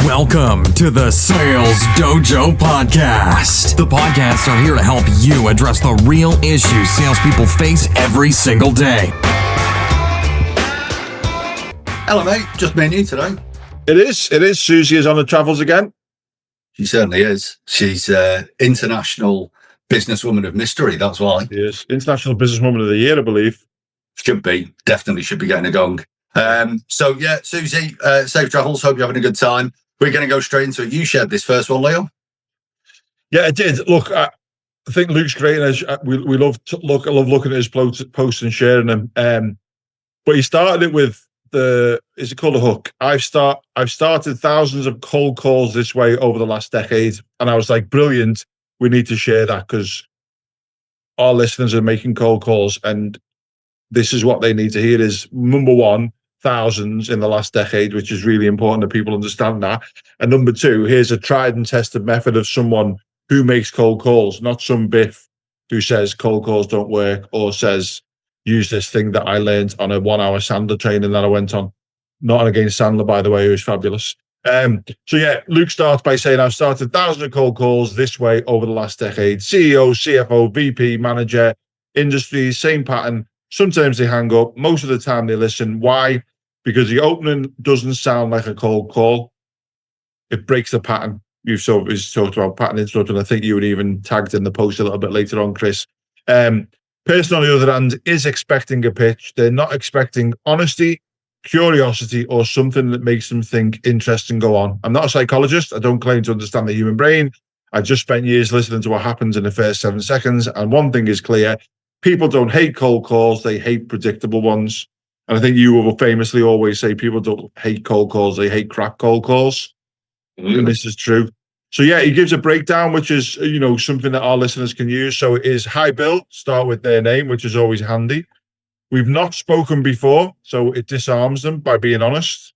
Welcome to the Sales Dojo podcast. The podcasts are here to help you address the real issues salespeople face every single day. Hello, mate. Just me and you today. It is. Susie is on the travels again. She certainly is. She's international businesswoman of mystery. That's why. She is. International Businesswoman of the Year, I believe. Definitely should be getting a gong. So, Susie, safe travels. Hope you're having a good time. We're going to go straight into it. You shared this first one, Leo. Yeah, it did. Look, I think Luke's great. And we love to look. I love looking at his posts and sharing them. But he started it with is it called a hook? I've started thousands of cold calls this way over the last decade, and I was like, brilliant. We need to share that because our listeners are making cold calls, and this is what they need to hear. Is number one, thousands in the last decade, which is really important that people understand that. And number two, here's a tried and tested method of someone who makes cold calls, not some biff who says cold calls don't work or says use this thing that I learned on a 1 hour Sandler training that I went on. Not against Sandler, by the way, who's fabulous. So yeah, Luke starts by saying, I've started thousands of cold calls this way over the last decade. CEO, CFO, VP, manager, industries, same pattern. Sometimes they hang up. Most of the time they listen. Why? Because the opening doesn't sound like a cold call. It breaks the pattern. You've talked about pattern instruction. I think you were even tagged in the post a little bit later on, Chris. Person on the other hand is expecting a pitch. They're not expecting honesty, curiosity, or something that makes them think interesting, go on. I'm not a psychologist. I don't claim to understand the human brain. I just spent years listening to what happens in the first 7 seconds. And one thing is clear. People don't hate cold calls. They hate predictable ones. And I think you will famously always say people don't hate cold calls. They hate crap cold calls. And this is true. So yeah, he gives a breakdown, which is, something that our listeners can use. So it is, hi, Bill, start with their name, which is always handy. We've not spoken before, so it disarms them by being honest.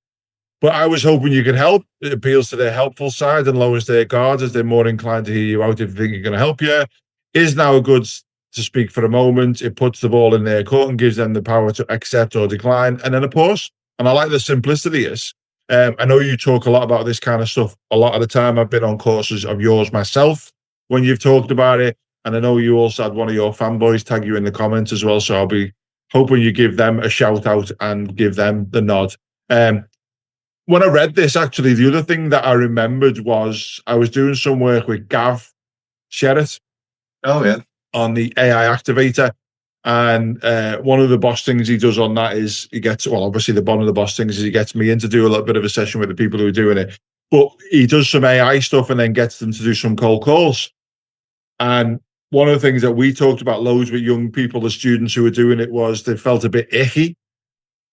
But I was hoping you could help. It appeals to their helpful side and lowers their guard as they're more inclined to hear you out if they think you're going to help you. Is now a good to speak for a moment. It puts the ball in their court and gives them the power to accept or decline, and then a pause. And I like the simplicity is. I know you talk a lot about this kind of stuff a lot of the time. I've been on courses of yours myself when you've talked about it. And I know you also had one of your fanboys tag you in the comments as well. So I'll be hoping you give them a shout out and give them the nod. When I read this, actually, the other thing that I remembered was I was doing some work with Gav Sherritt. Oh, yeah. On the AI activator. And one of the boss things he does on that is obviously one of the boss things is he gets me in to do a little bit of a session with the people who are doing it. But he does some AI stuff and then gets them to do some cold calls. And one of the things that we talked about loads with young people, the students who were doing it, was they felt a bit icky.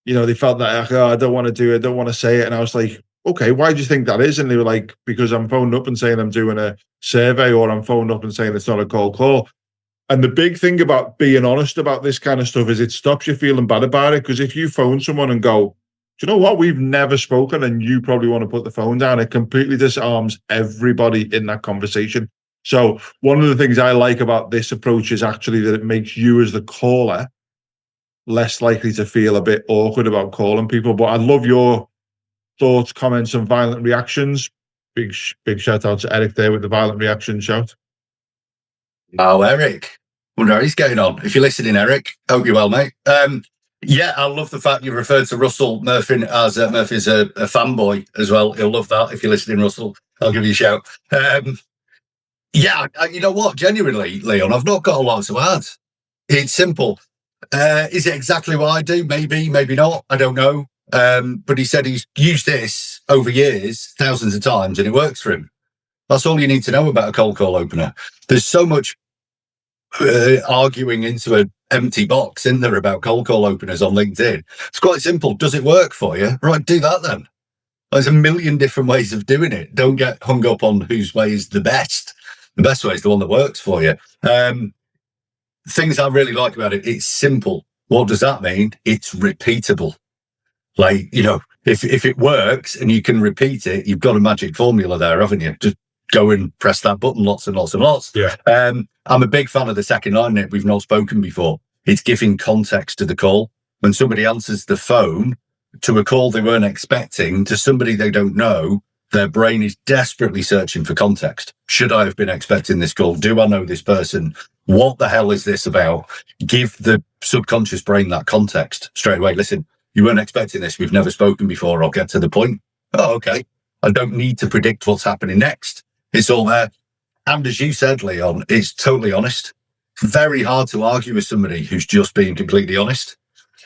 They felt that, I don't want to do it, I don't want to say it. And I was like, okay, why do you think that is? And they were like, because I'm phoning up and saying I'm doing a survey, or I'm phoning up and saying it's not a cold call. And the big thing about being honest about this kind of stuff is it stops you feeling bad about it. Because if you phone someone and go, do you know what? We've never spoken and you probably want to put the phone down, it completely disarms everybody in that conversation. So one of the things I like about this approach is actually that it makes you as the caller less likely to feel a bit awkward about calling people. But I love your thoughts, comments, and violent reactions. Big shout out to Eric there with the violent reaction shout. Oh, Eric. Wonder how he's getting on. If you're listening, Eric, hope you're well, mate. Yeah, I love the fact you referred to Russell Murphy as Murphy's a fanboy as well. He'll love that. If you're listening, Russell, I'll give you a shout. You know what? Genuinely, Leon, I've not got a lot to add. It's simple. Is it exactly what I do? Maybe, maybe not. I don't know. But he said he's used this over years, thousands of times, and it works for him. That's all you need to know about a cold call opener. There's so much arguing into an empty box, isn't there, about cold call openers on LinkedIn? It's quite simple. Does it work for you? Right, do that then. There's a million different ways of doing it. Don't get hung up on whose way is the best. The best way is the one that works for you. Things I really like about it, it's simple. What does that mean? It's repeatable. Like, if it works and you can repeat it, you've got a magic formula there, haven't you? Just go and press that button lots and lots and lots. Yeah. I'm a big fan of the second line that we've not spoken before. It's giving context to the call. When somebody answers the phone to a call they weren't expecting, to somebody they don't know, Their brain is desperately searching for context. Should I have been expecting this call? Do I know this person? What the hell is this about? Give the subconscious brain that context straight away. Listen, you weren't expecting this. We've never spoken before. I'll get to the point. Oh, okay. I don't need to predict what's happening next. It's all there. And as you said, Leon, it's totally honest. It's very hard to argue with somebody who's just being completely honest.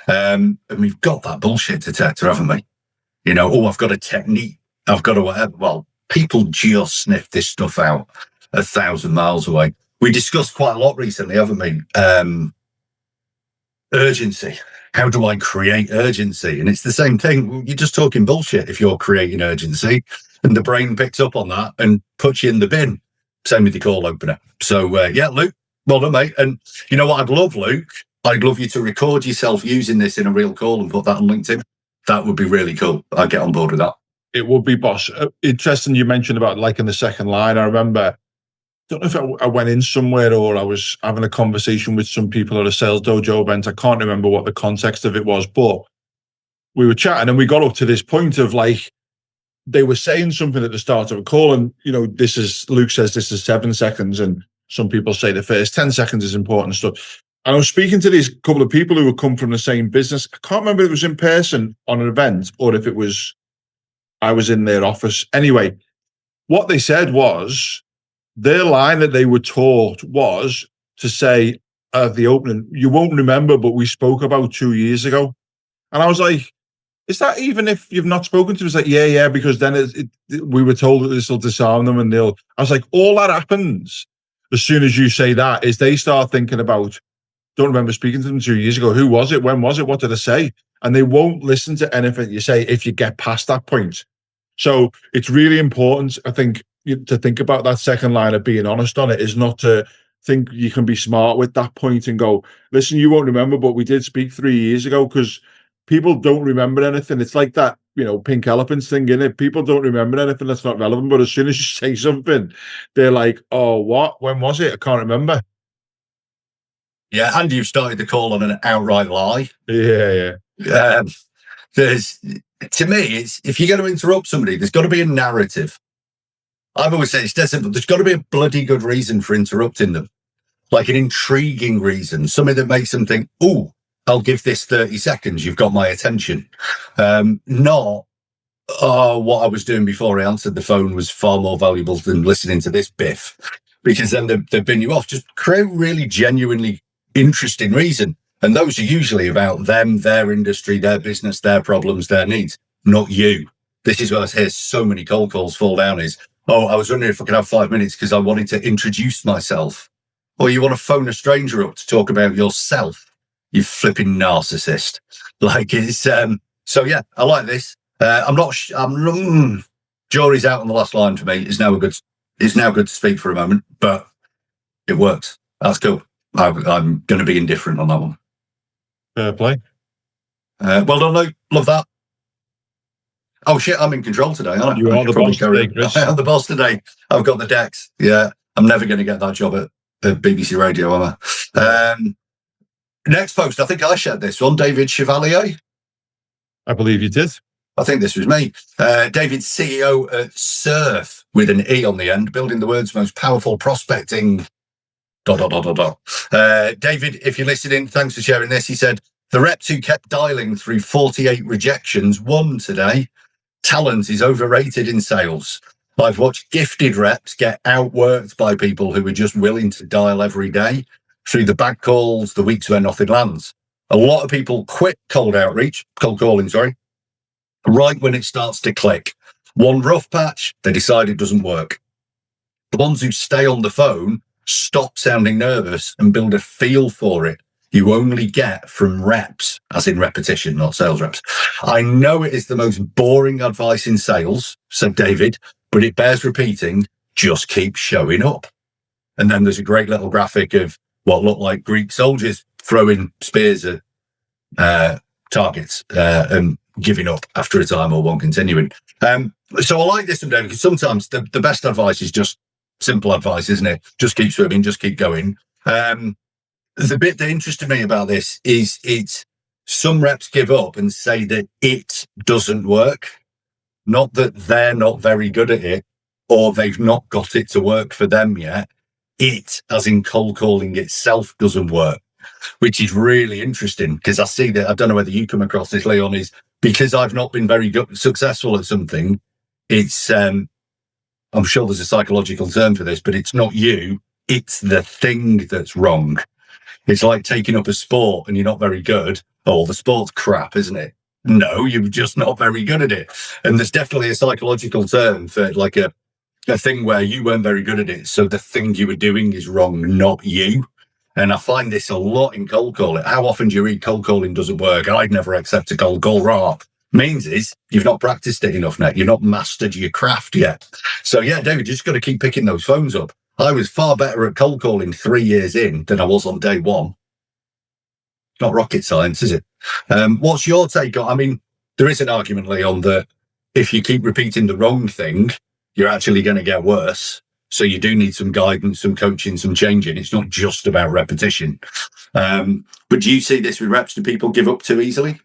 And we've got that bullshit detector, haven't we? You know, oh, I've got a technique. I've got a whatever. Well, people just sniff this stuff out 1,000 miles away. We discussed quite a lot recently, haven't we? Urgency. How do I create urgency? And it's the same thing. You're just talking bullshit if you're creating urgency, and the brain picks up on that and puts you in the bin. Same with your call opener. So, yeah, Luke, well done, mate. And you know what I'd love, Luke? I'd love you to record yourself using this in a real call and put that on LinkedIn. That would be really cool. I'd get on board with that. It would be, boss. Interesting you mentioned about like in the second line. I remember, don't know if I went in somewhere or I was having a conversation with some people at a Sales Dojo event. I can't remember what the context of it was, but we were chatting and we got up to this point of like, they were saying something at the start of a call and, you know, Luke says this is 7 seconds and some people say the first 10 seconds is important and stuff. And I was speaking to these couple of people who had come from the same business. I can't remember if it was in person on an event or if it was, I was in their office. Anyway, what they said was their line that they were taught was to say at the opening, you won't remember, but we spoke about 2 years ago. And I was like, is that even if you've not spoken to us? Like, yeah, because then we were told that this will disarm them and I was like, all that happens as soon as you say that is they start thinking about, don't remember speaking to them 2 years ago. Who was it? When was it? What did I say? And they won't listen to anything you say if you get past that point. So it's really important, I think, to think about that second line of being honest on it is not to think you can be smart with that point and go, listen, you won't remember, but we did speak 3 years ago, because people don't remember anything. It's like that, you know, pink elephants thing, innit? People don't remember anything that's not relevant, but as soon as you say something, they're like, oh, what? When was it? I can't remember. Yeah, and you've started the call on an outright lie. Yeah. To me, it's if you're going to interrupt somebody, there's got to be a narrative. I've always said it's dead simple. There's got to be a bloody good reason for interrupting them, like an intriguing reason, something that makes them think, oh, I'll give this 30 seconds. You've got my attention. Not, oh, what I was doing before I answered the phone was far more valuable than listening to this biff, because then they've been you off. Just create a really genuinely interesting reason. And those are usually about them, their industry, their business, their problems, their needs, not you. This is where I hear so many cold calls fall down is, oh, I was wondering if I could have 5 minutes because I wanted to introduce myself. Or you want to phone a stranger up to talk about yourself. You flipping narcissist. Like it's, so yeah, I like this. Jury's out on the last line for me. It's now good to speak for a moment, but it works. That's cool. I'm going to be indifferent on that one. Fair play. Well done, Luke. Love that. Oh shit, I'm in control today, aren't I? You are the boss today, Chris. I'm the boss today. I've got the decks. Yeah, I'm never going to get that job at BBC Radio, am I? Next post, I think I shared this one. David Chevalier. I believe you did. I think this was me. David's CEO at Surf, with an E on the end, building the world's most powerful prospecting... ... David, if you're listening, thanks for sharing this. He said, the reps who kept dialing through 48 rejections won today. Talent is overrated in sales. I've watched gifted reps get outworked by people who are just willing to dial every day through the bad calls, the weeks where nothing lands. A lot of people quit cold calling, right when it starts to click. One rough patch, they decide it doesn't work. The ones who stay on the phone stop sounding nervous and build a feel for it. You only get from reps, as in repetition, not sales reps. I know it is the most boring advice in sales, said David, but it bears repeating. Just keep showing up. And then there's a great little graphic of what looked like Greek soldiers throwing spears at targets and giving up after a time or one continuing. So I like this one, David, because sometimes the best advice is just simple advice, isn't it? Just keep swimming, just keep going. The bit that interested me about this is some reps give up and say that it doesn't work. Not that they're not very good at it or they've not got it to work for them yet. It, as in cold calling itself, doesn't work, which is really interesting because I see that. I don't know whether you come across this, Leon, is because I've not been very successful at something. It's, I'm sure there's a psychological term for this, but it's not you. It's the thing that's wrong. It's like taking up a sport and you're not very good. Oh, the sport's crap, isn't it? No, you're just not very good at it. And there's definitely a psychological term for like a thing where you weren't very good at it. So the thing you were doing is wrong, not you. And I find this a lot in cold calling. How often do you read cold calling doesn't work? I'd never accept a cold call. Raw. Means is you've not practiced it enough now. You've not mastered your craft yet. So yeah, David, you just got to keep picking those phones up. I was far better at cold calling 3 years in than I was on day one. Not rocket science, is it? What's your take on? I mean, there is an argument, Leon, that if you keep repeating the wrong thing, you're actually going to get worse. So you do need some guidance, some coaching, some changing. It's not just about repetition. But do you see this with reps? Do people give up too easily?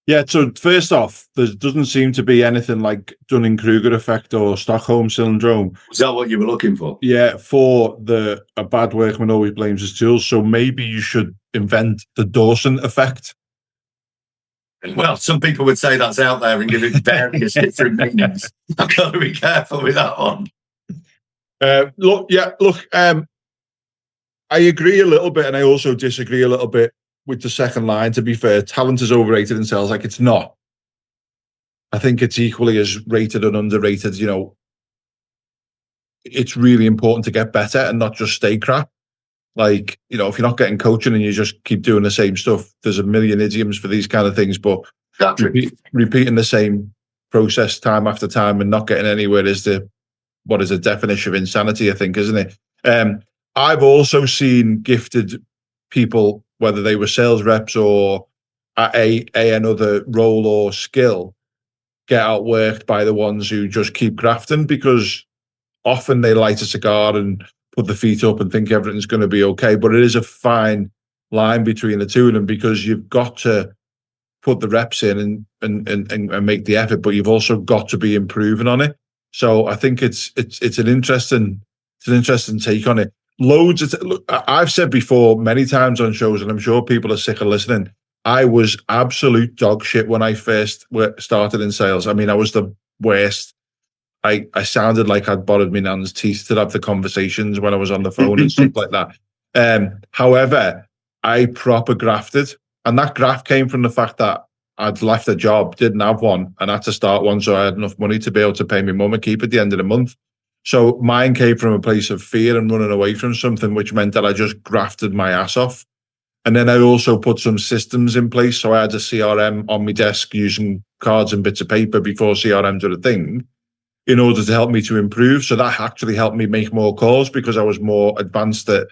Yeah, so first off, there doesn't seem to be anything like Dunning-Kruger effect or Stockholm syndrome. Is that what you were looking for? Yeah, for a bad workman always blames his tools. So maybe you should invent the Dawson effect. Well, some people would say that's out there and give it various different meanings. I've got to be careful with that one. I agree a little bit, and I also disagree a little bit with the second line. To be fair, talent is overrated in sales. Like, it's not. I think it's equally as rated and underrated. You know, it's really important to get better and not just stay crap. Like, you know, if you're not getting coaching and you just keep doing the same stuff, there's a million idioms for these kind of things. But repeating the same process time after time and not getting anywhere is the definition of insanity, I think, isn't it? I've also seen gifted people, whether they were sales reps or at another role or skill, get outworked by the ones who just keep grafting, because often they light a cigar and put the feet up and think everything's going to be okay. But it is a fine line between the two of them, because you've got to put the reps in and make the effort, but you've also got to be improving on it. So I think it's an interesting take on it. Look, I've said before many times on shows, and I'm sure people are sick of listening, I was absolute dog shit when I first started in sales. I mean, I was the worst. I sounded like I'd borrowed my nan's teeth to have the conversations when I was on the phone and stuff like that. However, I proper grafted, and that graft came from the fact that I'd left a job, didn't have one, and had to start one, so I had enough money to be able to pay my mum and keep at the end of the month. So mine came from a place of fear and running away from something, which meant that I just grafted my ass off. And then I also put some systems in place. So I had a CRM on my desk using cards and bits of paper before CRM did a thing, in order to help me to improve. So that actually helped me make more calls, because I was more advanced at,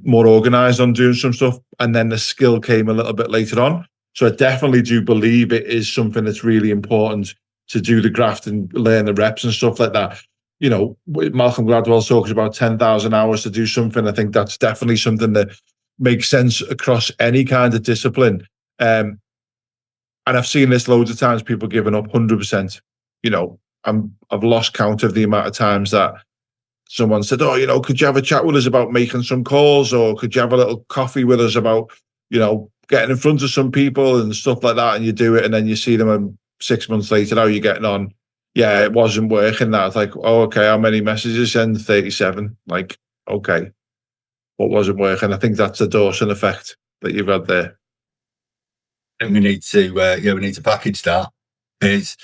more organized on doing some stuff. And then the skill came a little bit later on. So I definitely do believe it is something that's really important to do the graft and learn the reps and stuff like that. You know, Malcolm Gladwell talks about 10,000 hours to do something. I think that's definitely something that makes sense across any kind of discipline. And I've seen this loads of times, people giving up 100%. You know, I've lost count of the amount of times that someone said, oh, you know, could you have a chat with us about making some calls, or could you have a little coffee with us about, you know, getting in front of some people and stuff like that, and you do it, and then you see them and 6 months later, how are you getting on? Yeah, it wasn't working. That, it's like, oh, okay, how many messages? Send 37. Like, okay, what wasn't working? I think that's the Dawson effect that you've had there. I think we need to package that. It's,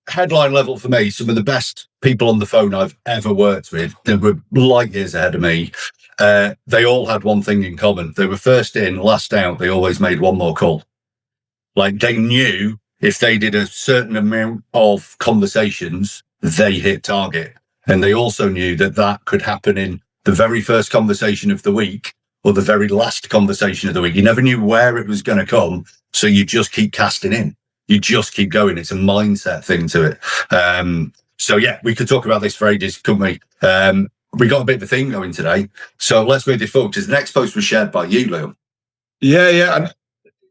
headline level for me, some of the best people on the phone I've ever worked with, they were light years ahead of me. They all had one thing in common. They were first in, last out. They always made one more call. Like, they knew if they did a certain amount of conversations, they hit target. And they also knew that that could happen in the very first conversation of the week or the very last conversation of the week. You never knew where it was going to come. So you just keep casting in. You just keep going. It's a mindset thing to it. So yeah, we could talk about this for ages, couldn't we? We got a bit of a theme going today. So let's move this forward, because the next post was shared by you, Lou. Yeah. And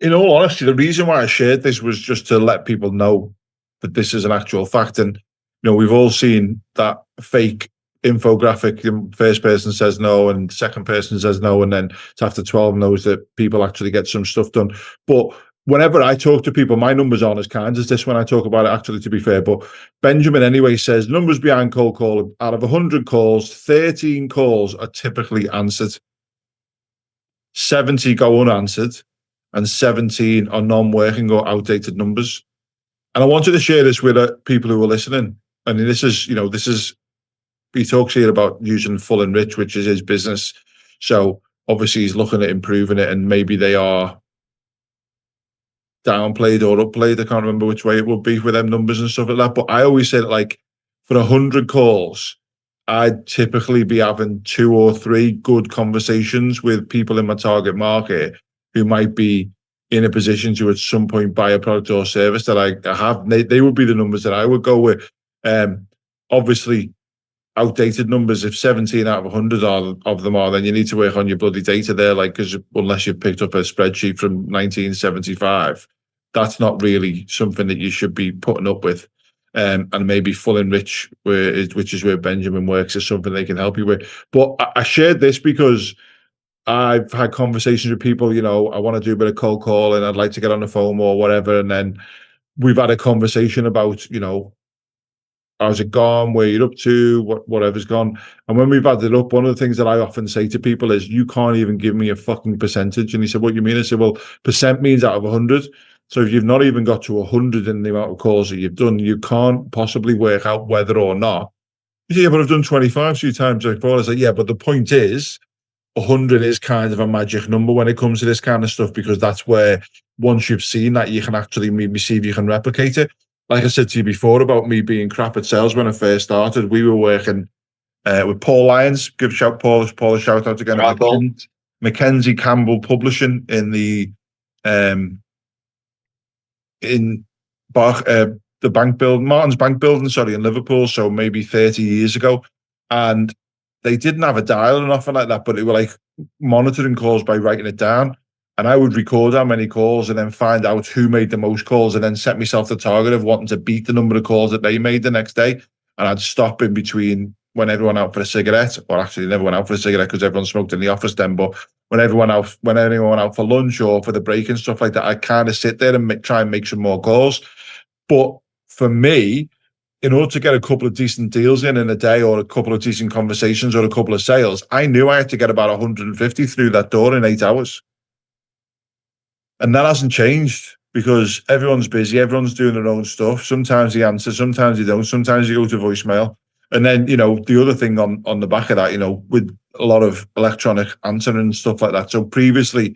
in all honesty, the reason why I shared this was just to let people know that this is an actual fact. And, we've all seen that fake infographic. The first person says no and second person says no, and then it's after 12 knows that people actually get some stuff done. But whenever I talk to people, my numbers aren't as kind as this when I talk about it, actually, to be fair. But Benjamin anyway says numbers behind cold calling. Out of 100 calls, 13 calls are typically answered. 70 go unanswered and 17 are non-working or outdated numbers. And I wanted to share this with people who are listening. And this is, he talks here about using full enriched, which is his business. So obviously he's looking at improving it, and maybe they are downplayed or upplayed. I can't remember which way it would be with them numbers and stuff like that. But I always say that, like, for 100 calls, I'd typically be having 2 or 3 good conversations with people in my target market who might be in a position to at some point buy a product or service that I have. They would be the numbers that I would go with. Obviously, outdated numbers, if 17 out of 100 of them are, then you need to work on your bloody data there, like, because unless you've picked up a spreadsheet from 1975, that's not really something that you should be putting up with. And maybe full enrich, which is where Benjamin works, is something they can help you with. But I shared this because I've had conversations with people, I want to do a bit of cold calling, I'd like to get on the phone or whatever. And then we've had a conversation about, how's it gone? Where you're up to? Whatever's gone. And when we've had it up, one of the things that I often say to people is, you can't even give me a fucking percentage. And he said, what do you mean? I said, well, percent means out of 100. So if you've not even got to 100 in the amount of calls that you've done, you can't possibly work out whether or not. He said, yeah, but I've done 25 few times before. I was like, yeah, but the point is, 100 is kind of a magic number when it comes to this kind of stuff, because that's where, once you've seen that, you can actually maybe see if you can replicate it. Like I said to you before about me being crap at sales when I first started, we were working with Paul Lyons. Give Paul a shout out again. Right, Mackenzie Campbell Publishing in the bank building, Martin's Bank building, in Liverpool. So maybe 30 years ago, and they didn't have a dial or nothing like that, but they were like monitoring calls by writing it down. And I would record how many calls and then find out who made the most calls, and then set myself the target of wanting to beat the number of calls that they made the next day. And I'd stop in between when everyone out for a cigarette, or actually never went out for a cigarette because everyone smoked in the office then, but when anyone out for lunch or for the break and stuff like that, I kind of sit there and try and make some more calls. But for me, in order to get a couple of decent deals in a day, or a couple of decent conversations, or a couple of sales, I knew I had to get about 150 through that door in 8 hours. And that hasn't changed, because everyone's busy, everyone's doing their own stuff. Sometimes they answer, sometimes they don't, sometimes you go to voicemail. And then, the other thing on the back of that, with a lot of electronic answering and stuff like that. So previously,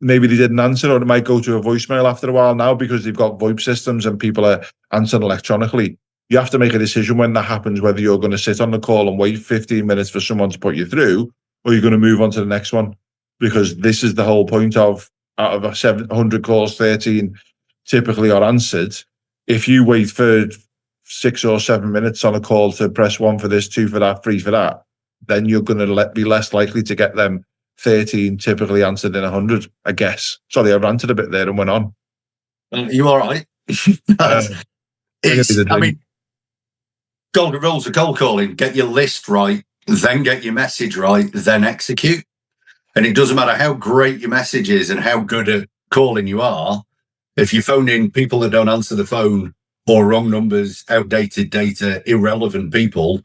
maybe they didn't answer, or they might go to a voicemail after a while. Now, because they've got VoIP systems and people are answering electronically, you have to make a decision when that happens, whether you're going to sit on the call and wait 15 minutes for someone to put you through, or you're going to move on to the next one. Because this is the whole point of, out of 700 calls, 13 typically are answered. If you wait for 6 or 7 minutes on a call to press 1 for this, 2 for that, 3 for that, then you're going to be less likely to get them 13 typically answered in 100, I guess. Sorry, I ranted a bit there and went on. You all right? Golden rules of cold calling: get your list right, then get your message right, then execute. And it doesn't matter how great your message is and how good at calling you are, if you phone in people that don't answer the phone, or wrong numbers, outdated data, irrelevant people,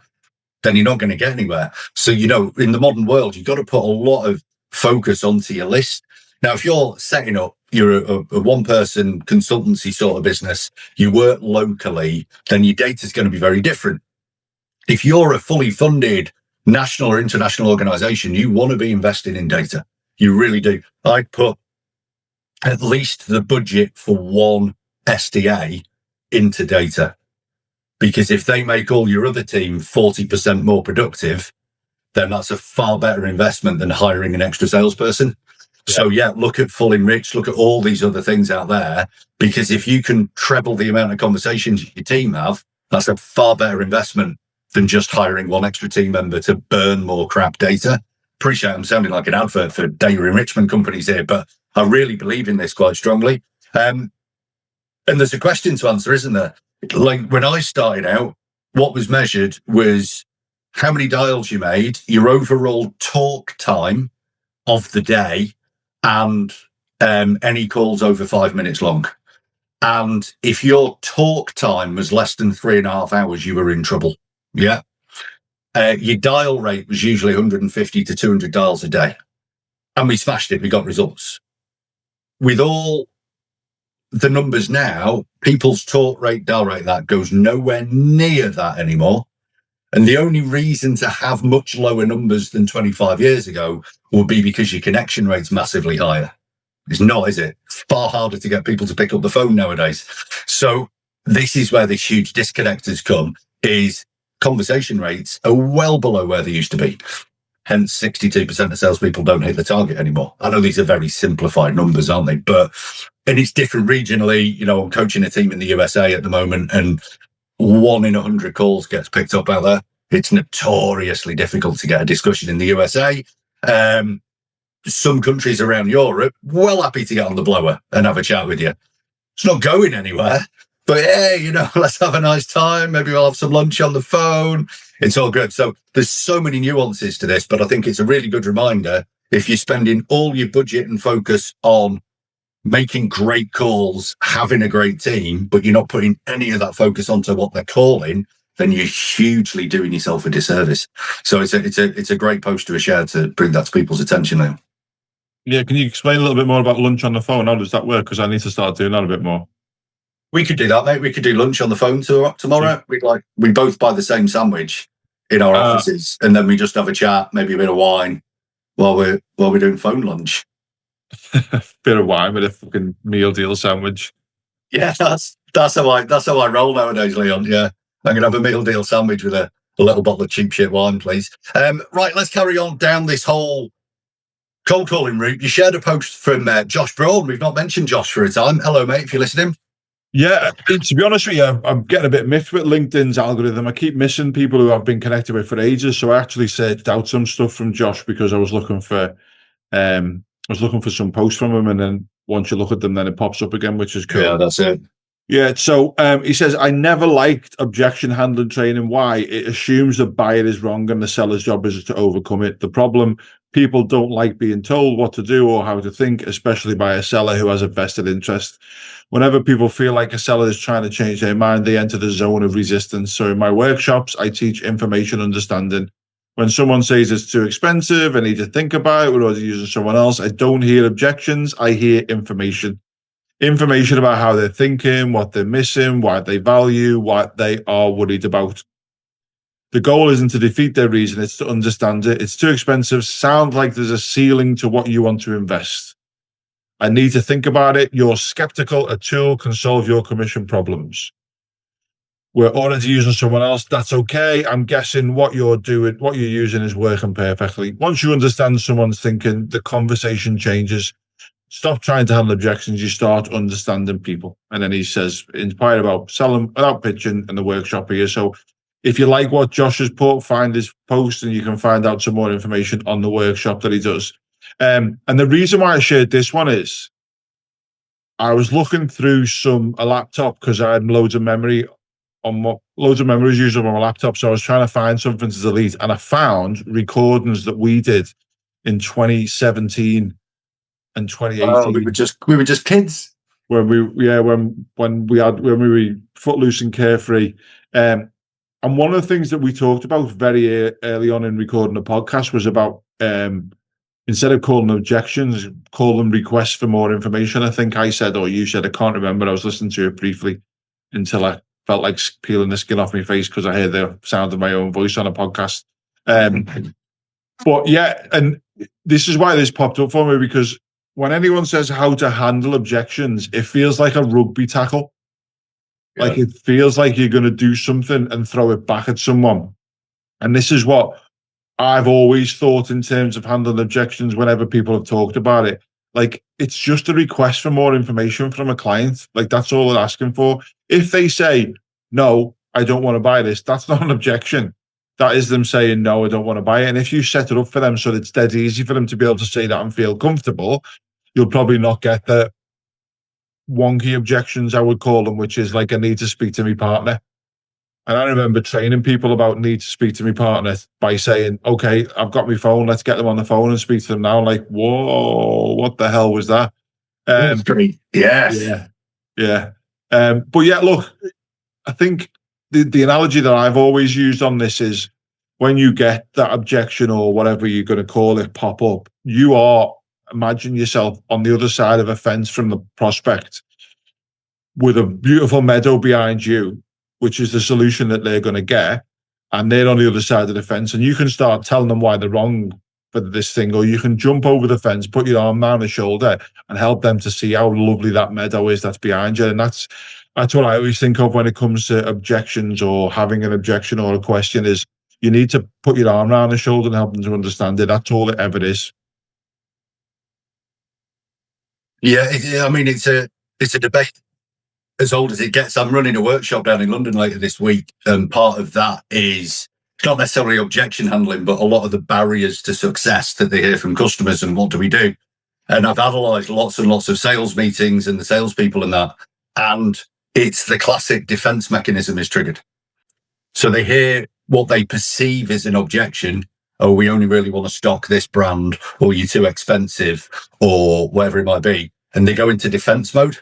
then you're not going to get anywhere. So, in the modern world, you've got to put a lot of focus onto your list. Now, if you're setting up, you're a one-person consultancy sort of business, you work locally, then your data is going to be very different. If you're a fully funded national or international organization, you want to be investing in data. You really do. I'd put at least the budget for one SDA into data, because if they make all your other team 40% more productive, then that's a far better investment than hiring an extra salesperson. Yeah. So look at full enriched, look at all these other things out there, because if you can treble the amount of conversations your team have, that's a far better investment than just hiring one extra team member to burn more crap data. Appreciate I'm sounding like an advert for data enrichment companies here, but I really believe in this quite strongly. And there's a question to answer, isn't there? Like when I started out, what was measured was how many dials you made, your overall talk time of the day, and any calls over 5 minutes long. And if your talk time was less than 3.5 hours, you were in trouble. Yeah. Your dial rate was usually 150 to 200 dials a day. And we smashed it. We got results. With all the numbers now, people's talk rate, dial rate, that goes nowhere near that anymore. And the only reason to have much lower numbers than 25 years ago would be because your connection rate's massively higher. It's not, is it? It's far harder to get people to pick up the phone nowadays. So this is where this huge disconnect has come, is conversation rates are well below where they used to be. Hence, 62% of salespeople don't hit the target anymore. I know these are very simplified numbers, aren't they? And it's different regionally. You know, I'm coaching a team in the USA at the moment, and 1 in 100 calls gets picked up out there. It's notoriously difficult to get a discussion in the USA. Some countries around Europe, well happy to get on the blower and have a chat with you. It's not going anywhere, but hey, you know, let's have a nice time. Maybe we'll have some lunch on the phone. It's all good. So there's so many nuances to this, but I think it's a really good reminder. If you're spending all your budget and focus on making great calls, having a great team, but you're not putting any of that focus onto what they're calling, then you're hugely doing yourself a disservice. So it's a great post to share to bring that to people's attention now. Yeah, can you explain a little bit more about lunch on the phone? How does that work? Because I need to start doing that a bit more. We could do that, mate. We could do lunch on the phone tomorrow. We both buy the same sandwich in our offices, and then we just have a chat, maybe a bit of wine while we're doing phone lunch. Bit of wine with a fucking meal deal sandwich. Yeah, that's how I roll nowadays, Leon. Yeah, I'm gonna have a meal deal sandwich with a little bottle of cheap shit wine, please. Right, let's carry on down this whole cold calling route. You shared a post from Josh Braun. We've not mentioned Josh for a time. Hello, mate, if you're listening. Yeah, to be honest with you, I'm getting a bit miffed with LinkedIn's algorithm. I keep missing people who I've been connected with for ages. So I actually searched out some stuff from Josh because I was looking for some posts from him, and then once you look at them, then it pops up again, which is cool. Yeah, that's it. Yeah, so he says, I never liked objection handling training. Why? It assumes the buyer is wrong and the seller's job is to overcome it. The problem, people don't like being told what to do or how to think, especially by a seller who has a vested interest. Whenever people feel like a seller is trying to change their mind, they enter the zone of resistance. So in my workshops, I teach information understanding. When someone says it's too expensive, I need to think about it, we're already using someone else, I don't hear objections, I hear information. Information about how they're thinking, what they're missing, what they value, what they are worried about. The goal isn't to defeat their reason, it's to understand it. It's too expensive, sounds like there's a ceiling to what you want to invest. I need to think about it. You're skeptical, a tool can solve your commission problems. We're already using someone else, that's okay. I'm guessing what you're doing, what you're using is working perfectly. Once you understand someone's thinking, the conversation changes. Stop trying to handle objections, you start understanding people. And then he says, inspired about selling without pitching in the workshop here. So if you like what Josh has put, find his post and you can find out some more information on the workshop that he does. And the reason why I shared this one is I was looking through a laptop because I had loads of memories used on my laptop. So I was trying to find something to delete, and I found recordings that we did in 2017 and 2018. Oh, we were just kids. When we were footloose and carefree. And one of the things that we talked about very early on in recording the podcast was about instead of calling them objections, call them requests for more information. I think I said, or you said, I can't remember. I was listening to it briefly until I felt like peeling the skin off my face because I heard the sound of my own voice on a podcast. But yeah, and this is why this popped up for me, because when anyone says how to handle objections, it feels like a rugby tackle. Yeah. Like it feels like you're going to do something and throw it back at someone. And this is what I've always thought in terms of handling objections whenever people have talked about it. Like, it's just a request for more information from a client. Like, that's all they're asking for. If they say, no, I don't want to buy this, that's not an objection. That is them saying, no, I don't want to buy it. And if you set it up for them so that it's dead easy for them to be able to say that and feel comfortable, you'll probably not get the wonky objections, I would call them, which is like, I need to speak to my partner. And I remember training people about need to speak to my partner by saying, okay, I've got my phone, let's get them on the phone and speak to them now. Like, whoa, what the hell was that? Great. Yes. Yeah. But yeah, look, I think the analogy that I've always used on this is when you get that objection or whatever you're going to call it pop up, imagine yourself on the other side of a fence from the prospect with a beautiful meadow behind you, which is the solution that they're going to get. And they're on the other side of the fence, and you can start telling them why they're wrong for this thing, or you can jump over the fence, put your arm around the shoulder and help them to see how lovely that meadow is that's behind you. And that's what I always think of when it comes to objections or having an objection or a question is you need to put your arm around the shoulder and help them to understand it. That's all it ever is. Yeah, I mean, it's a debate as old as it gets. I'm running a workshop down in London later this week, and part of that is it's not necessarily objection handling, but a lot of the barriers to success that they hear from customers and what do we do. And I've analysed lots and lots of sales meetings and the salespeople and that, and it's the classic defence mechanism is triggered. So they hear what they perceive as an objection. Oh, we only really want to stock this brand, or you're too expensive, or whatever it might be. And they go into defense mode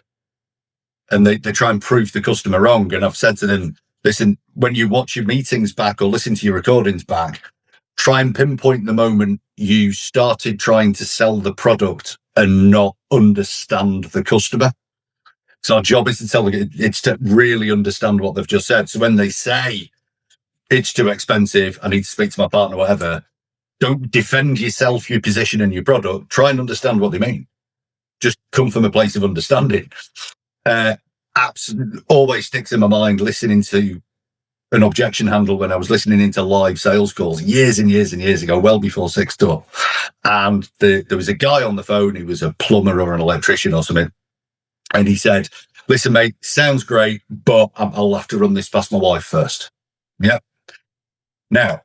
and they try and prove the customer wrong. And I've said to them, listen, when you watch your meetings back or listen to your recordings back, try and pinpoint the moment you started trying to sell the product and not understand the customer. So our job is it's to really understand what they've just said. So when they say, it's too expensive, I need to speak to my partner, whatever, don't defend yourself, your position and your product. Try and understand what they mean. Just come from a place of understanding. Absolutely, always sticks in my mind listening to an objection handle when I was listening into live sales calls years and years and years ago, well before Sixth Up. And there was a guy on the phone, he was a plumber or an electrician or something. And he said, listen, mate, sounds great, but I'll have to run this past my wife first. Yeah. Now,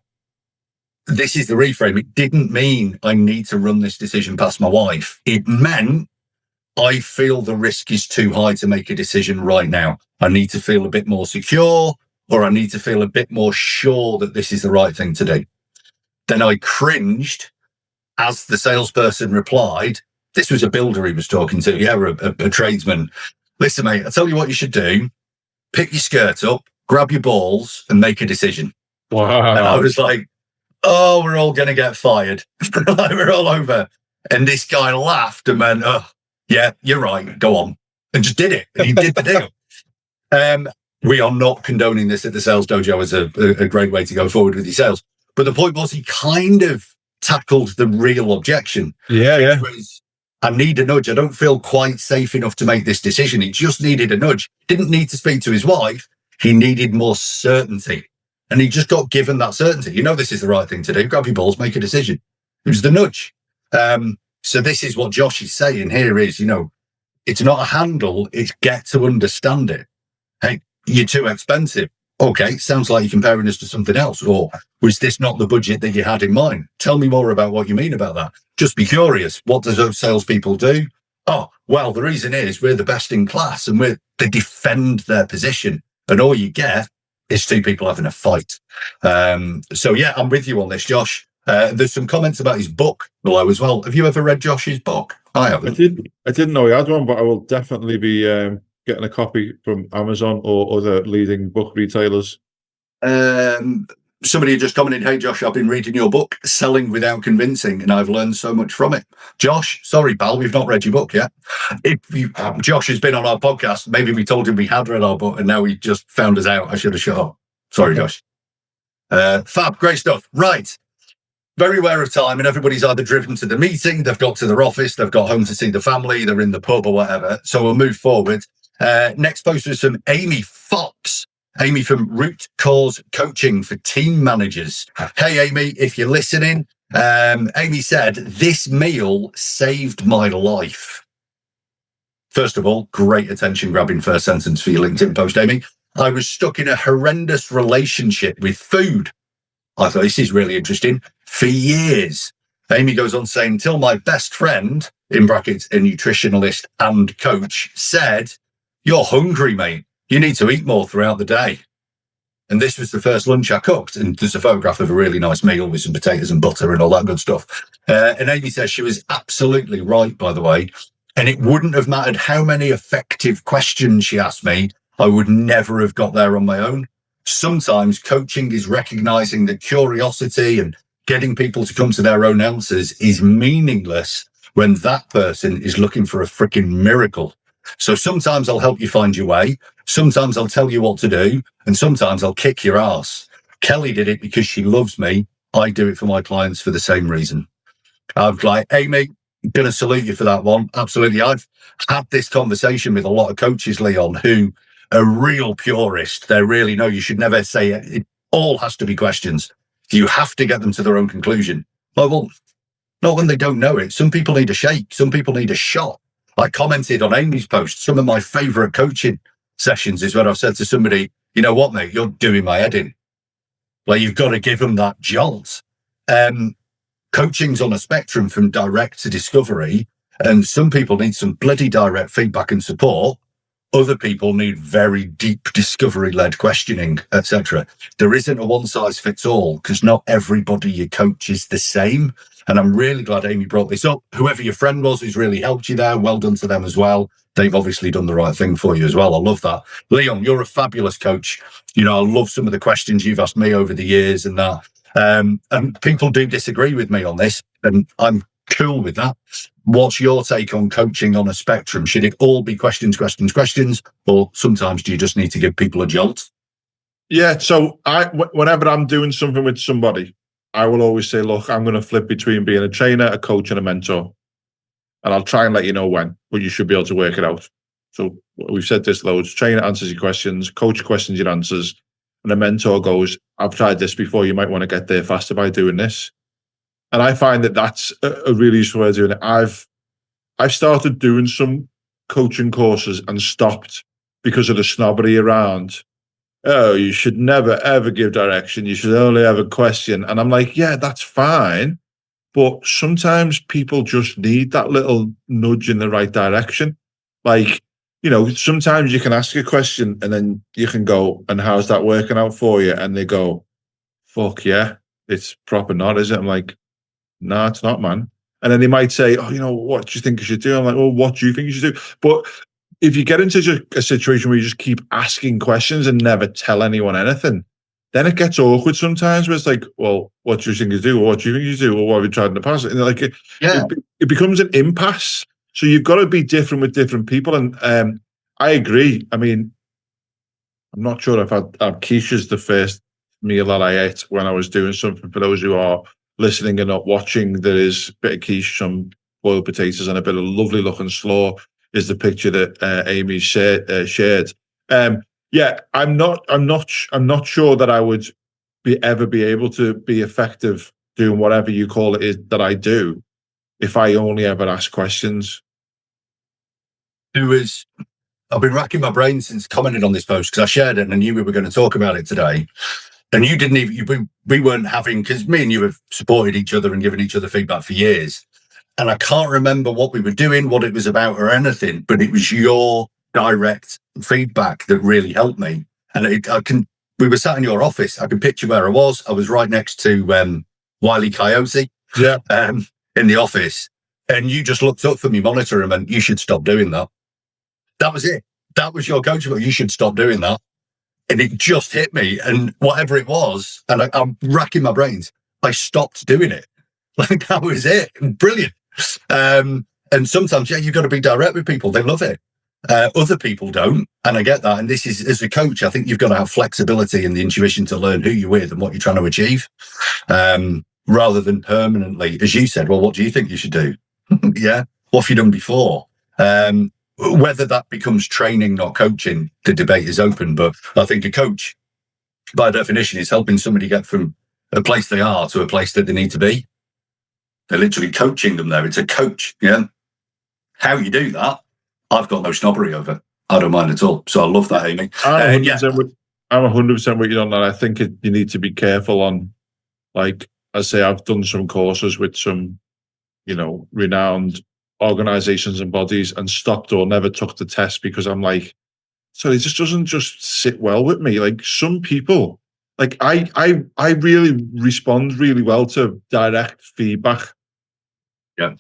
this is the reframe. It didn't mean I need to run this decision past my wife. It meant I feel the risk is too high to make a decision right now. I need to feel a bit more secure, or I need to feel a bit more sure that this is the right thing to do. Then I cringed as the salesperson replied. This was a builder he was talking to, a tradesman. Listen, mate, I'll tell you what you should do. Pick your skirt up, grab your balls, and make a decision. Wow. And I was like, oh, we're all going to get fired. Like, we're all over. And this guy laughed and went, oh, yeah, you're right, go on. And just did it. And he did the deal. We are not condoning this at the Sales Dojo as a great way to go forward with your sales. But the point was he kind of tackled the real objection. Yeah. Was, I need a nudge. I don't feel quite safe enough to make this decision. He just needed a nudge. Didn't need to speak to his wife. He needed more certainty. And he just got given that certainty. You know, this is the right thing to do. Grab your balls, make a decision. It was the nudge. So this is what Josh is saying here is, it's not a handle. It's get to understand it. Hey, you're too expensive. Okay, sounds like you're comparing us to something else. Or was this not the budget that you had in mind? Tell me more about what you mean about that. Just be curious. What do those salespeople do? Oh, well, the reason is we're the best in class and they defend their position. And all you get is two people having a fight. So yeah, I'm with you on this, Josh. There's some comments about his book below as well. Have you ever read Josh's book? I haven't. I didn't know he had one, but I will definitely be getting a copy from Amazon or other leading book retailers. Somebody just commented, hey, Josh, I've been reading your book, Selling Without Convincing, and I've learned so much from it. Josh, sorry, pal, we've not read your book yet. Josh has been on our podcast. Maybe we told him we had read our book, and now he just found us out. I should have shut up. Sorry, Josh. Fab, great stuff. Right. Very aware of time, and everybody's either driven to the meeting, they've got to their office, they've got home to see the family, they're in the pub or whatever. So we'll move forward. Next post was from Amy Fox. Amy from Root Cause Coaching for Team Managers. Hey, Amy, if you're listening, Amy said, this meal saved my life. First of all, great attention grabbing first sentence for your LinkedIn post, Amy. I was stuck in a horrendous relationship with food. I thought this is really interesting. For years, Amy goes on saying, till my best friend, in brackets, a nutritionalist and coach, said, you're hungry, mate. You need to eat more throughout the day. And this was the first lunch I cooked. And there's a photograph of a really nice meal with some potatoes and butter and all that good stuff. And Amy says she was absolutely right, by the way. And it wouldn't have mattered how many effective questions she asked me. I would never have got there on my own. Sometimes coaching is recognizing that curiosity and getting people to come to their own answers is meaningless when that person is looking for a freaking miracle. So sometimes I'll help you find your way. Sometimes I'll tell you what to do. And sometimes I'll kick your ass. Kelly did it because she loves me. I do it for my clients for the same reason. I'm like, Amy, I'm going to salute you for that one. Absolutely. I've had this conversation with a lot of coaches, Leon, who are real purist. They really know you should never say it. It all has to be questions. You have to get them to their own conclusion. Well, not when they don't know it. Some people need a shake. Some people need a shot. I commented on Amy's post. Some of my favorite coaching sessions is when I've said to somebody, you know what, mate, you're doing my head in. Like, you've got to give them that jolt. Coaching's on a spectrum from direct to discovery. And some people need some bloody direct feedback and support. Other people need very deep discovery-led questioning, etc. There isn't a one-size-fits-all because not everybody you coach is the same. And I'm really glad Amy brought this up. Whoever your friend was who's really helped you there, well done to them as well. They've obviously done the right thing for you as well. I love that. Leon, you're a fabulous coach. You know, I love some of the questions you've asked me over the years and that. And people do disagree with me on this, and I'm cool with that. What's your take on coaching on a spectrum? Should it all be questions, or sometimes do you just need to give people a jolt? Yeah, so whenever I'm doing something with somebody, I will always say, look, I'm going to flip between being a trainer, a coach, and a mentor. And I'll try and let you know when, but you should be able to work it out. So we've said this loads. Trainer answers your questions, coach questions your answers, and a mentor goes, I've tried this before, you might want to get there faster by doing this. And I find that that's a really useful way of doing it. I've started doing some coaching courses and stopped because of the snobbery around, oh, you should never, ever give direction. You should only have a question. And I'm like, yeah, that's fine. But sometimes people just need that little nudge in the right direction. Like, you know, sometimes you can ask a question and then you can go, and how's that working out for you? And they go, fuck yeah, it's proper not, is it? I'm like, no, it's not, man. And then they might say, oh, you know, what do you think you should do? I'm like, well, what do you think you should do? But if you get into a situation where you just keep asking questions and never tell anyone anything, then it gets awkward sometimes where it's like, well, what do you think you do? Or what do you think you do? Or what have you tried in the past? And like, it becomes an impasse. So you've got to be different with different people. And I agree. I mean, I'm not sure if quiche's the first meal that I ate when I was doing something. For those who are listening and not watching, there is a bit of quiche, some boiled potatoes, and a bit of lovely looking slaw is the picture that Amy shared. Yeah, I'm not sure that I would ever be able to be effective doing whatever you call it is that I do if I only ever ask questions. I've been racking my brain since commented on this post because I shared it and I knew we were going to talk about it today. And you didn't even, we weren't having, because me and you have supported each other and given each other feedback for years. And I can't remember what we were doing, what it was about or anything, but it was your direct feedback that really helped me. And we were sat in your office. I can picture where I was. I was right next to Wile E. Coyote in the office. And you just looked up for me, monitor him, and you should stop doing that. That was it. That was your coachable. You should stop doing that. And it just hit me. And whatever it was, and I'm racking my brains, I stopped doing it. Like, that was it. Brilliant. And sometimes, yeah, you've got to be direct with people. They love it. Other people don't. And I get that. And this is, as a coach, I think you've got to have flexibility and the intuition to learn who you're with and what you're trying to achieve, rather than permanently, as you said, well, what do you think you should do? Yeah. What have you done before? Whether that becomes training, not coaching, the debate is open. But I think a coach, by definition, is helping somebody get from a place they are to a place that they need to be. They're literally coaching them there. It's a coach. Yeah. How you do that, I've got no snobbery over. I don't mind at all. So I love that, Amy. I'm 100% with you on that. I think you need to be careful on, like, I say I've done some courses with some, renowned organizations and bodies and stopped or never took the test because I'm like, sorry, it just doesn't just sit well with me. Like some people, like I really respond really well to direct feedback. Yeah.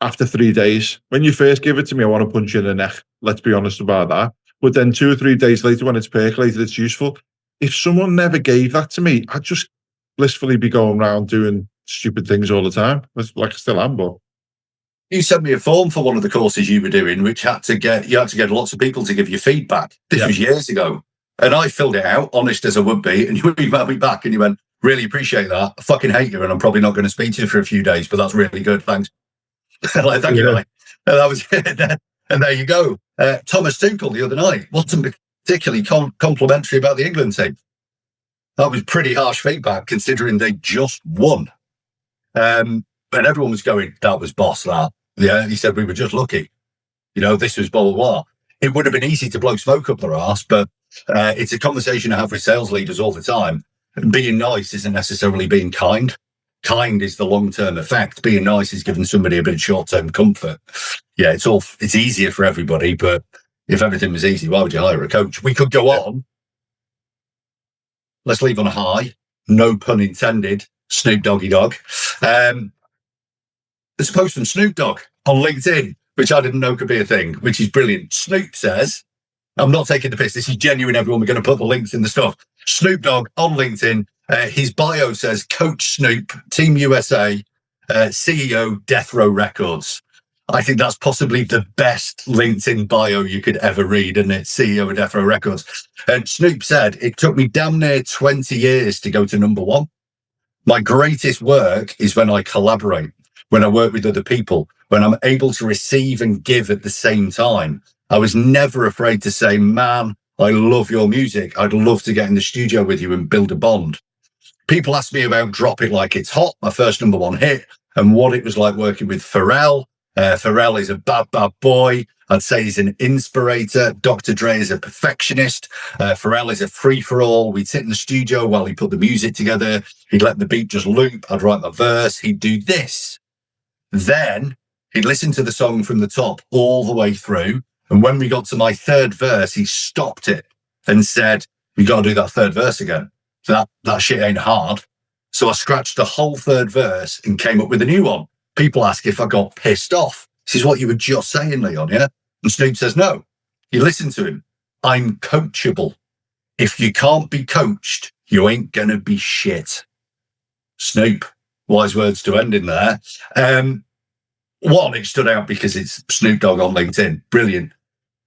After 3 days, when you first give it to me, I want to punch you in the neck. Let's be honest about that. But then 2 or 3 days later, when it's percolated, it's useful. If someone never gave that to me, I'd just blissfully be going around doing stupid things all the time, like I still am. But you sent me a form for one of the courses you were doing, which you had to get lots of people to give you feedback. This was years ago. And I filled it out, honest as I would be. And you emailed me back and you went, really appreciate that. I fucking hate you. And I'm probably not going to speak to you for a few days, but that's really good. Thanks. Like, thank you. Like, and that was it. And there you go. Thomas Tuchel the other night wasn't particularly complimentary about the England team. That was pretty harsh feedback considering they just won. And everyone was going, that was boss, that. Yeah, he said, we were just lucky. This was blah, blah, blah. It would have been easy to blow smoke up their arse, but it's a conversation I have with sales leaders all the time. And being nice isn't necessarily being kind. Kind is the long-term effect. Being nice is giving somebody a bit of short-term comfort. Yeah, it's easier for everybody, but if everything was easy, why would you hire a coach? We could go on. Let's leave on a high. No pun intended. Snoop Doggy Dog. There's a post from Snoop Dogg on LinkedIn, which I didn't know could be a thing, which is brilliant. Snoop says, I'm not taking the piss. This is genuine, everyone. We're going to put the links in the stuff. Snoop Dogg on LinkedIn. His bio says, Coach Snoop, Team USA, CEO, Death Row Records. I think that's possibly the best LinkedIn bio you could ever read, and it's CEO of Death Row Records. And Snoop said, it took me damn near 20 years to go to number one. My greatest work is when I collaborate, when I work with other people, when I'm able to receive and give at the same time. I was never afraid to say, man, I love your music. I'd love to get in the studio with you and build a bond. People ask me about Drop It Like It's Hot, my first number one hit, and what it was like working with Pharrell. Pharrell is a bad, bad boy. I'd say he's an inspirator. Dr. Dre is a perfectionist. Pharrell is a free-for-all. We'd sit in the studio while he put the music together. He'd let the beat just loop. I'd write my verse. He'd do this. Then he'd listen to the song from the top all the way through. And when we got to my third verse, he stopped it and said, we got to do that third verse again. So that shit ain't hard. So I scratched the whole third verse and came up with a new one. People ask if I got pissed off. This is what you were just saying, Leon, yeah? And Snoop says, no. You listen to him. I'm coachable. If you can't be coached, you ain't going to be shit. Snoop, wise words to end in there. One, it stood out because it's Snoop Dogg on LinkedIn. Brilliant.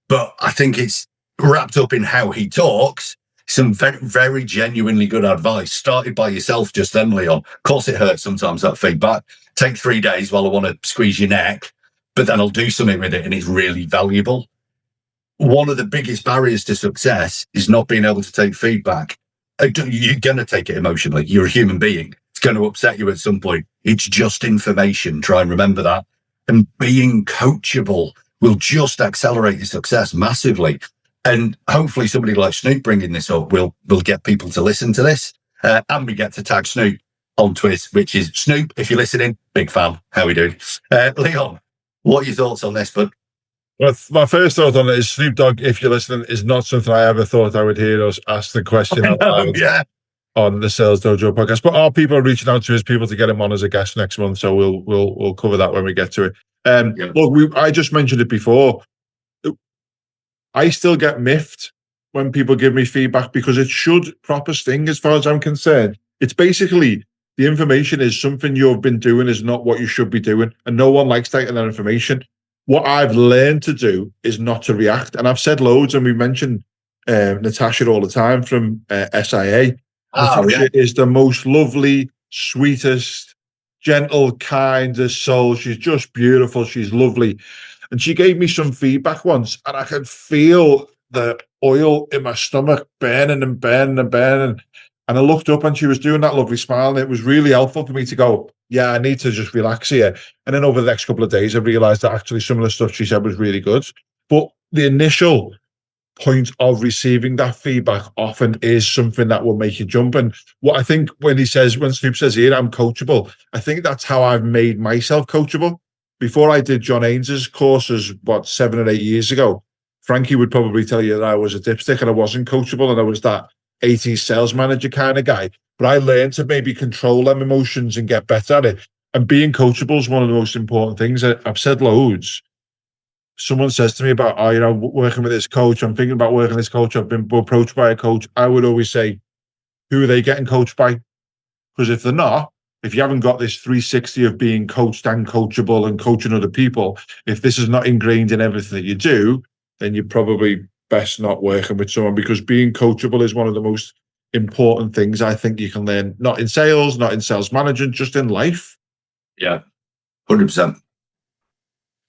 But I think it's wrapped up in how he talks. Some very, very genuinely good advice started by yourself just then, Leon. Of course, it hurts sometimes, that feedback. Take 3 days while I want to squeeze your neck, but then I'll do something with it and it's really valuable. One of the biggest barriers to success is not being able to take feedback. You're going to take it emotionally. You're a human being. It's going to upset you at some point. It's just information. Try and remember that. And being coachable will just accelerate your success massively. And hopefully somebody like Snoop bringing this up will get people to listen to this. And we get to tag Snoop on Twitter, which is Snoop. If you're listening, big fan. How are we doing? Leon, what are your thoughts on this? But well, my first thought on it is Snoop Dogg, if you're listening, is not something I ever thought I would hear us ask the question on the Sales Dojo podcast. But our people are reaching out to his people to get him on as a guest next month. So we'll cover that when we get to it. Look, I just mentioned it before. I still get miffed when people give me feedback because it should proper sting as far as I'm concerned. It's basically the information is something you've been doing is not what you should be doing. And no one likes taking that information. What I've learned to do is not to react. And I've said loads, and we mentioned Natasha all the time from SIA. Natasha is the most lovely, sweetest, gentle, kindest soul. She's just beautiful. She's lovely. And she gave me some feedback once, and I could feel the oil in my stomach burning and burning and burning. And I looked up and she was doing that lovely smile, and it was really helpful for me to go, yeah, I need to just relax here. And then over the next couple of days, I realized that actually some of the stuff she said was really good. But the initial point of receiving that feedback often is something that will make you jump. And what I think when Snoop says here, I'm coachable, I think that's how I've made myself coachable. Before I did John Haynes's courses, 7 or 8 years ago, Frankie would probably tell you that I was a dipstick and I wasn't coachable and I was that 80s sales manager kind of guy. But I learned to maybe control them emotions and get better at it. And being coachable is one of the most important things. I've said loads. Someone says to me about, working with this coach, I'm thinking about working with this coach, I've been approached by a coach. I would always say, who are they getting coached by? Because if they're not, if you haven't got this 360 of being coached and coachable and coaching other people, if this is not ingrained in everything that you do, then you're probably best not working with someone, because being coachable is one of the most important things I think you can learn, not in sales, not in sales management, just in life. Yeah, 100%.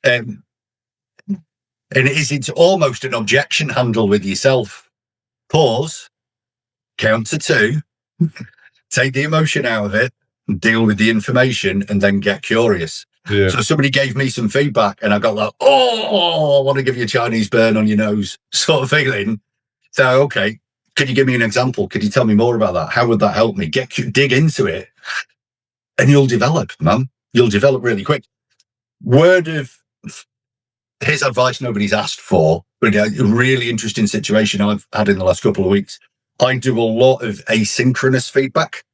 And it's almost an objection handle with yourself. Pause, count to 2, take the emotion out of it, deal with the information, and then get curious. Yeah. So somebody gave me some feedback and I got like, I want to give you a Chinese burn on your nose sort of feeling. So, okay, could you give me an example? Could you tell me more about that? How would that help me? Dig into it and you'll develop, man. You'll develop really quick. Here's advice nobody's asked for, but a really interesting situation I've had in the last couple of weeks. I do a lot of asynchronous feedback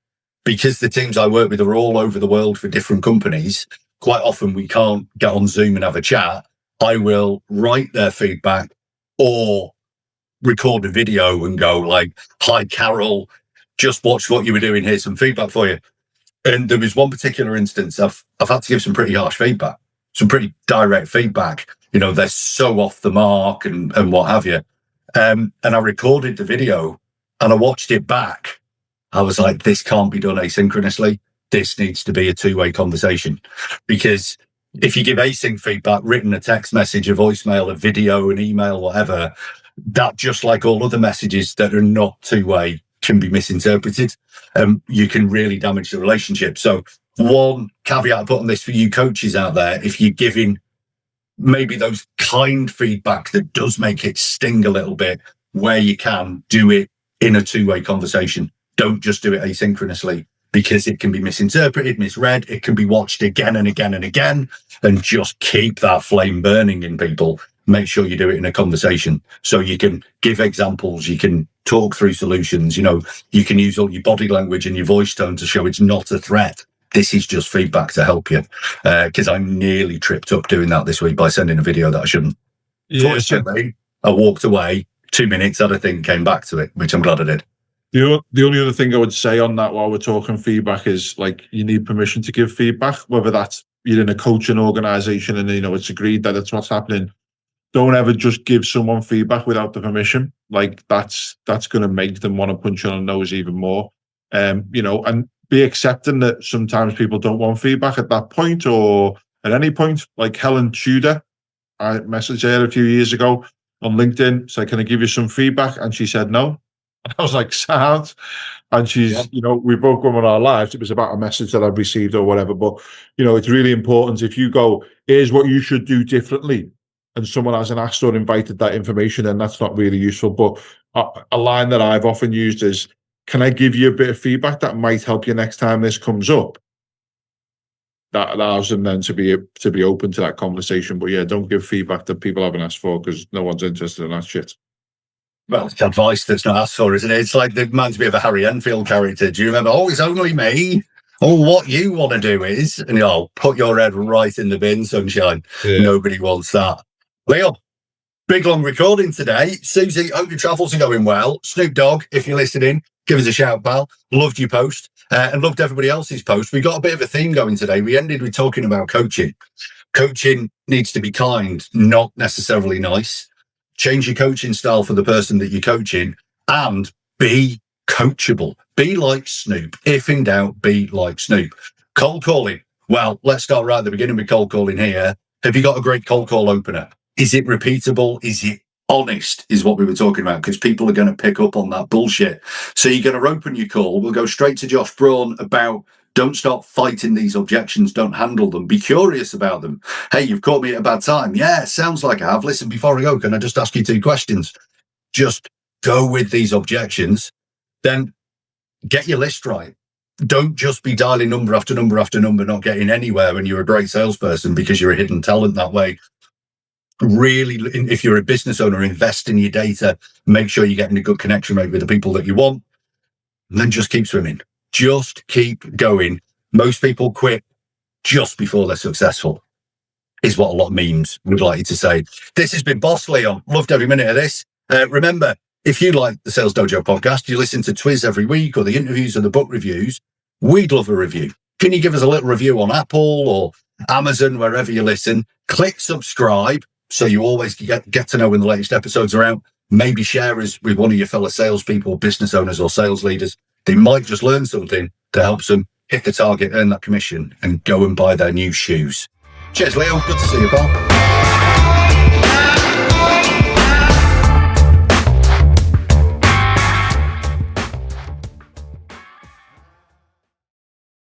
because the teams I work with are all over the world for different companies. Quite often we can't get on Zoom and have a chat. I will write their feedback or record a video and go like, hi, Carol, just watch what you were doing. Here's some feedback for you. And there was one particular instance I've had to give some pretty harsh feedback, some pretty direct feedback. They're so off the mark and what have you. And I recorded the video and I watched it back. I was like, this can't be done asynchronously. This needs to be a two-way conversation. Because if you give async feedback, written, a text message, a voicemail, a video, an email, whatever, that, just like all other messages that are not two-way, can be misinterpreted. You can really damage the relationship. So one caveat I put on this for you coaches out there, if you're giving maybe those kind feedback that does make it sting a little bit, where you can, do it in a two-way conversation. Don't just do it asynchronously, because it can be misinterpreted, misread. It can be watched again and again and again, and just keep that flame burning in people. Make sure you do it in a conversation so you can give examples, you can talk through solutions, you can use all your body language and your voice tone to show it's not a threat. This is just feedback to help you. Because I nearly tripped up doing that this week by sending a video that I shouldn't. Yeah, I walked away, 2 minutes, had a thing, came back to it, which I'm glad I did. The only other thing I would say on that while we're talking feedback is, like, you need permission to give feedback, whether that's you're in a coaching organization and it's agreed that that's what's happening. Don't ever just give someone feedback without the permission. Like, that's going to make them want to punch you on the nose even more. And be accepting that sometimes people don't want feedback at that point or at any point. Like Helen Tudor, I messaged her a few years ago on LinkedIn, said, can I give you some feedback? And she said no. And I was like, sound. And she's, we both gone on our lives. It was about a message that I'd received or whatever. But, it's really important if you go, here's what you should do differently, and someone hasn't asked or invited that information, then that's not really useful. But a line that I've often used is, can I give you a bit of feedback that might help you next time this comes up? That allows them then to be open to that conversation. But yeah, don't give feedback that people haven't asked for, because no one's interested in that shit. Well, it's advice that's not asked for, isn't it? It's like, it reminds me of a Harry Enfield character. Do you remember? Oh, it's only me. Oh, what you want to do is, and put your head right in the bin, sunshine. Yeah. Nobody wants that. Leo, big long recording today. Susie, hope your travels are going well. Snoop Dogg, if you're listening, give us a shout, pal. Loved your post and loved everybody else's post. We got a bit of a theme going today. We ended with talking about coaching. Coaching needs to be kind, not necessarily nice. Change your coaching style for the person that you're coaching, and be coachable. Be like Snoop. If in doubt, be like Snoop. Cold calling. Well, let's start right at the beginning with cold calling here. Have you got a great cold call opener? Is it repeatable? Is it honest? Is what we were talking about, because people are going to pick up on that bullshit. So you're going to open your call. We'll go straight to Josh Braun about, don't start fighting these objections. Don't handle them. Be curious about them. Hey, you've caught me at a bad time. Yeah, sounds like I have. Listen, before I go, can I just ask you 2 questions? just go with these objections, then get your list right. Don't just be dialing number after number after number, not getting anywhere when you're a great salesperson because you're a hidden talent that way. Really, if you're a business owner, invest in your data, make sure you're getting a good connection rate with the people that you want, and then just keep swimming. Just keep going. Most people quit just before they're successful, is what a lot of memes would like you to say. This has been Boss Leon. Loved every minute of this. Remember, if you like the Sales Dojo podcast, you listen to Twiz every week or the interviews or the book reviews, we'd love a review. Can you give us a little review on Apple or Amazon, wherever you listen? Click subscribe so you always get to know when the latest episodes are out. Maybe share us with one of your fellow salespeople, business owners or sales leaders. They might just learn something that helps them hit the target, earn that commission, and go and buy their new shoes. Cheers, Leo. Good to see you, pal.